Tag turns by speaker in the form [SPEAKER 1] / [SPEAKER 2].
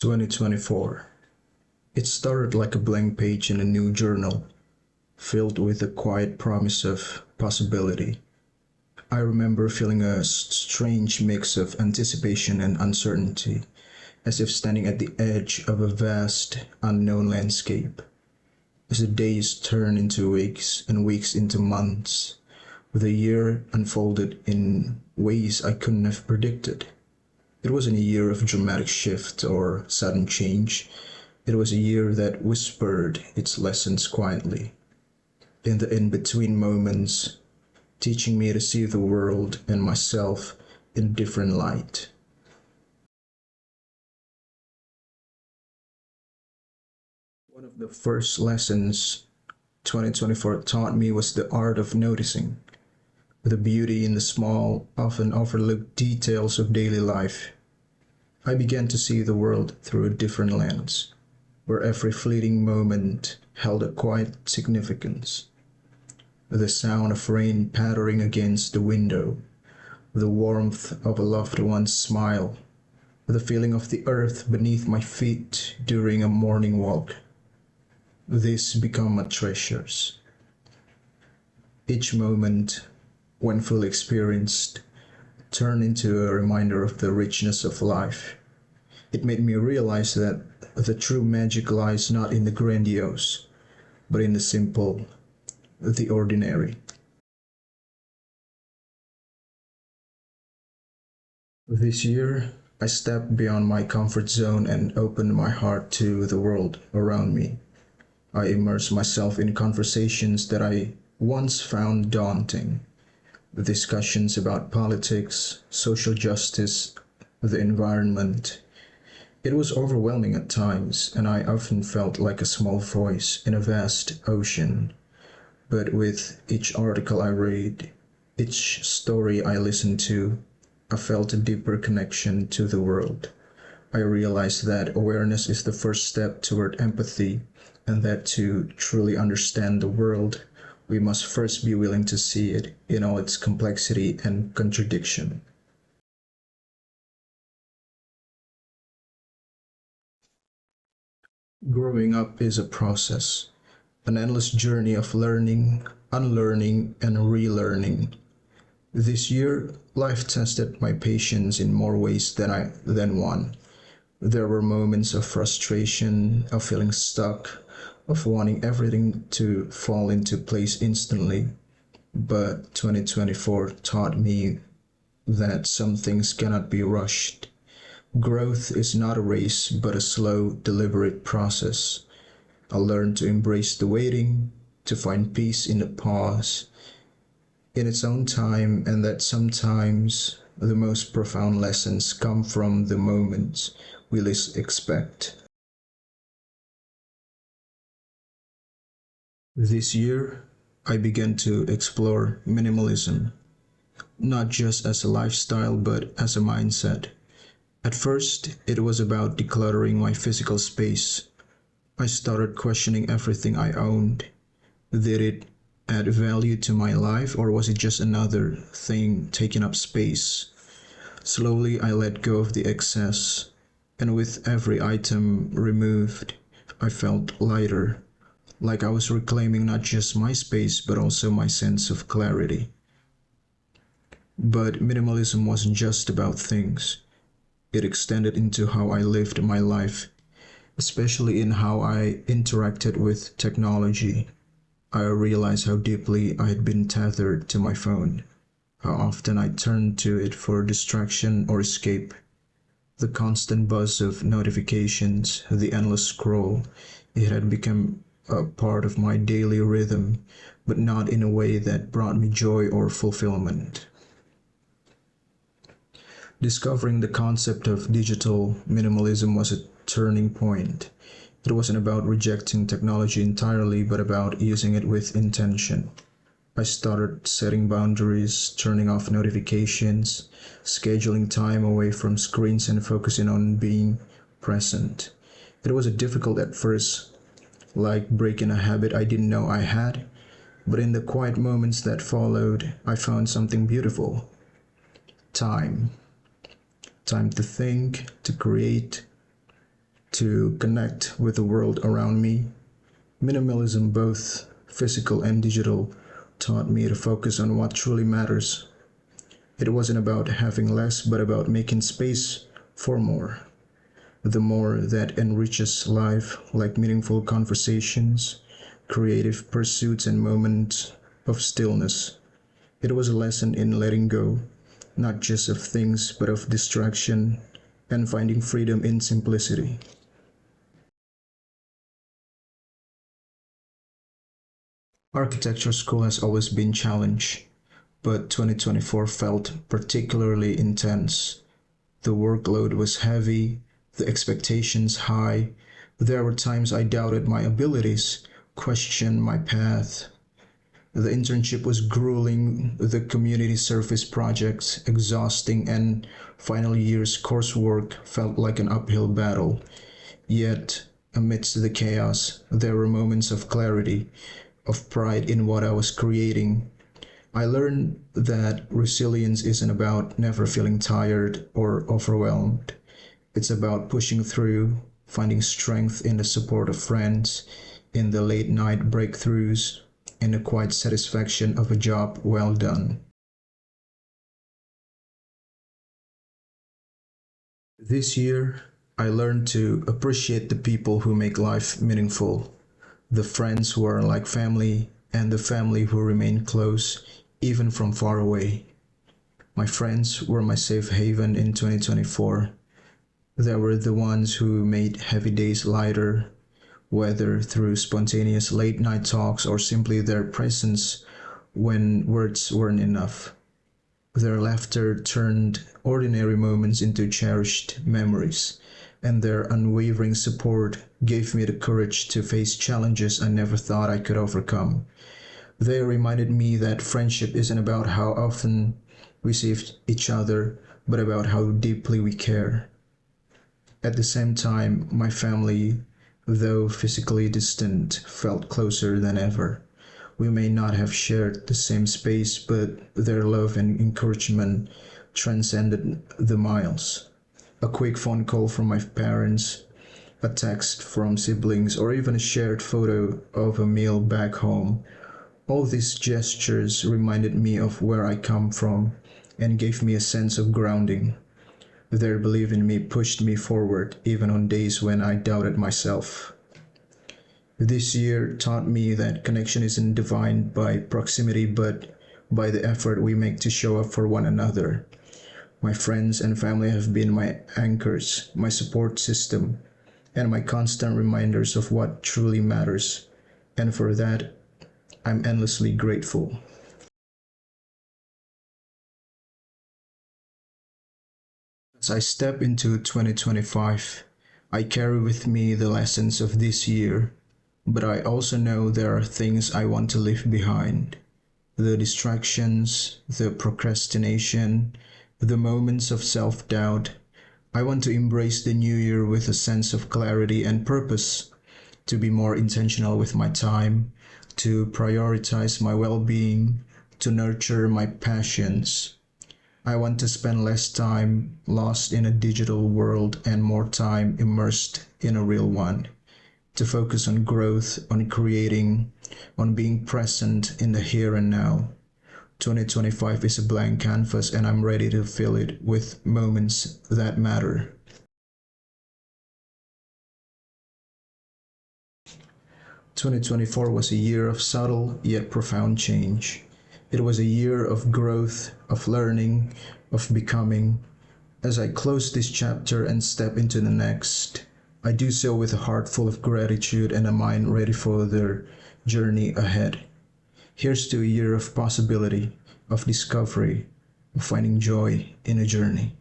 [SPEAKER 1] 2024. It started like a blank page in a new journal, filled with the quiet promise of possibility. I remember feeling a strange mix of anticipation and uncertainty, as if standing at the edge of a vast, unknown landscape. As the days turned into weeks and weeks into months, the year unfolded in ways I couldn't have predicted. It wasn't a year of dramatic shift or sudden change. It was a year that whispered its lessons quietly, in the in between moments, teaching me to see the world and myself in a different light. One of the first lessons 2024 taught me was the art of noticing, the beauty in the small, often overlooked details of daily life. I began to see the world through a different lens, where every fleeting moment held a quiet significance. The sound of rain pattering against the window, the warmth of a loved one's smile, the feeling of the earth beneath my feet during a morning walk. These become my treasures. Each moment, when fully experienced, turned into a reminder of the richness of life. It made me realize that the true magic lies not in the grandiose, but in the simple, the ordinary. This year, I stepped beyond my comfort zone and opened my heart to the world around me. I immersed myself in conversations that I once found daunting. Discussions about politics, social justice, the environment. It was overwhelming at times, and I often felt like a small voice in a vast ocean. But with each article I read, each story I listened to, I felt a deeper connection to the world. I realized that awareness is the first step toward empathy, and that to truly understand the world, we must first be willing to see it in all its complexity and contradiction. Growing up is a process, an endless journey of learning, unlearning, and relearning. This year, life tested my patience in more ways than one. There were moments of frustration, of feeling stuck, of wanting everything to fall into place instantly. But 2024 taught me that some things cannot be rushed. Growth is not a race, but a slow, deliberate process. I learned to embrace the waiting, to find peace in the pause, in its own time, and that sometimes the most profound lessons come from the moments we least expect. This year, I began to explore minimalism, not just as a lifestyle but as a mindset. At first, it was about decluttering my physical space. I started questioning everything I owned. Did it add value to my life, or was it just another thing taking up space? Slowly, I let go of the excess, and with every item removed, I felt lighter, like I was reclaiming not just my space but also my sense of clarity. But minimalism wasn't just about things. It extended into how I lived my life, especially in how I interacted with technology. I realized how deeply I had been tethered to my phone, how often I turned to it for distraction or escape. The constant buzz of notifications, the endless scroll, it had become a part of my daily rhythm, but not in a way that brought me joy or fulfillment. Discovering the concept of digital minimalism was a turning point. It wasn't about rejecting technology entirely, but about using it with intention. I started setting boundaries, turning off notifications, scheduling time away from screens, and focusing on being present. It was difficult at first, like breaking a habit I didn't know I had, but in the quiet moments that followed, I found something beautiful. Time. Time to think, to create, to connect with the world around me. Minimalism, both physical and digital, taught me to focus on what truly matters. It wasn't about having less, but about making space for more. The more that enriches life, like meaningful conversations, creative pursuits, and moments of stillness. It was a lesson in letting go, not just of things, but of distraction, and finding freedom in simplicity. Architecture school has always been challenged, but 2024 felt particularly intense. The workload was heavy, the expectations high. There were times I doubted my abilities, questioned my path. The internship was grueling, the community service projects exhausting, and final year's coursework felt like an uphill battle. Yet, amidst the chaos, there were moments of clarity, of pride in what I was creating. I learned that resilience isn't about never feeling tired or overwhelmed. It's about pushing through, finding strength in the support of friends, in the late night breakthroughs, in the quiet satisfaction of a job well done. This year, I learned to appreciate the people who make life meaningful, the friends who are like family, and the family who remain close even from far away. My friends were my safe haven in 2024. They were the ones who made heavy days lighter, whether through spontaneous late night talks or simply their presence when words weren't enough. Their laughter turned ordinary moments into cherished memories, and their unwavering support gave me the courage to face challenges I never thought I could overcome. They reminded me that friendship isn't about how often we see each other, but about how deeply we care. At the same time, my family, though physically distant, felt closer than ever. We may not have shared the same space, but their love and encouragement transcended the miles. A quick phone call from my parents, a text from siblings, or even a shared photo of a meal back home. All these gestures reminded me of where I come from and gave me a sense of grounding. Their belief in me pushed me forward, even on days when I doubted myself. This year taught me that connection isn't defined by proximity, but by the effort we make to show up for one another. My friends and family have been my anchors, my support system, and my constant reminders of what truly matters. And for that, I'm endlessly grateful. As I step into 2025, I carry with me the lessons of this year, but I also know there are things I want to leave behind. The distractions, the procrastination, the moments of self-doubt. I want to embrace the new year with a sense of clarity and purpose, to be more intentional with my time, to prioritize my well-being, to nurture my passions. I want to spend less time lost in a digital world and more time immersed in a real one. To focus on growth, on creating, on being present in the here and now. 2025 is a blank canvas and I'm ready to fill it with moments that matter. 2024 was a year of subtle yet profound change. It was a year of growth, of learning, of becoming. As I close this chapter and step into the next, I do so with a heart full of gratitude and a mind ready for the journey ahead. Here's to a year of possibility, of discovery, of finding joy in a journey.